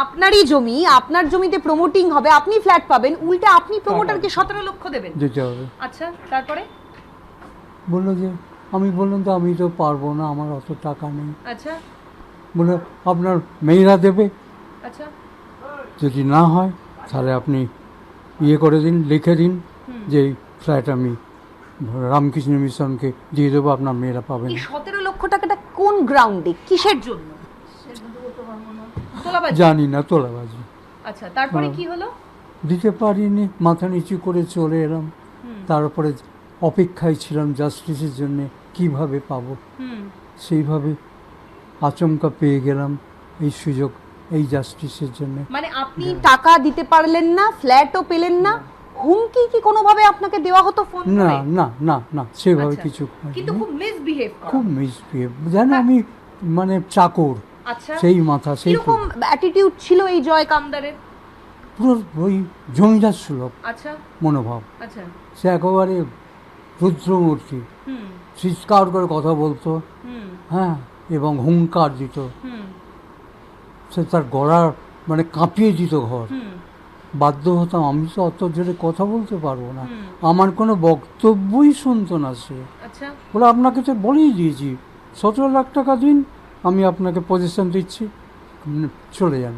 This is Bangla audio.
আপনারই জমি, আপনার জমিতে প্রমোটিং হবে, আপনি ফ্ল্যাট পাবেন, উল্টে আপনি প্রমোটারকে 17 লক্ষ দেবেন দিতে হবে। আচ্ছা, তারপরে বললো যে, আমি বললাম তো আমি তো পারবো না, আমার অত টাকা নেই। আচ্ছা বলে আপনার মেয়েরা দেবে, আচ্ছা যদি না হয় তাহলে আপনি ইয়ে করে দিন, লিখে দিন যে এই ফ্ল্যাট আমি রামকৃষ্ণ মিশনকে দিয়ে দেবো, আপনার মেয়েরা পাবেন। এই 17 লক্ষ টাকাটা কোন গ্রাউন্ডে, কিসের জন্য? তোলাবাজি? জানি না, তোলাবাজি। আচ্ছা, তারপরে কি হলো? দিতে পারিনি, মাথা নিচু করে চলে এলাম। তারপরে অপেক্ষায় ছিলাম জাস্টিসের জন্য, কিভাবে পাবো। সেইভাবে আচমকা পেয়ে গেলাম এই সুযোগ, এই জাস্টিসের জন্য। মানে আপনি টাকা দিতে পারলেন না, ফ্ল্যাটও পেলেন না, হুমকি কি কোনোভাবে আপনাকে দেওয়া হতো ফোন করে? না না না না, সেভাবে আচ্ছা, কিছু হয়নি। কিন্তু খুব মিসবিহেভ করা। খুব মিসবিহেভ, জানো আমি মানে চাকর, আচ্ছা, সেই মাথা, সেই কিরকম অ্যাটিটিউড ছিল এই জয় কামদারের? পুরো ওই জমিদার সুলভ আচ্ছা মনোভাব। আচ্ছা সে একেবারে রুদ্রমূর্তি, হুম চিৎকার করে কথা বলতো, হুম হ্যাঁ, এবং হুঙ্কার দিত। হুম সে তার গলার মানে কাঁপিয়ে দিত ঘর। হুম বাধ্য হতাম, আমি তো অত জোরে কথা বলতে পারবো না, আমার কোনো বক্তব্যই শুনতো না সে। আচ্ছা বলে আপনাকে তো বলেই দিয়েছি 17 লাখ টাকা দিন, আমি আপনাকে পজিশন দিচ্ছি, চলে যান।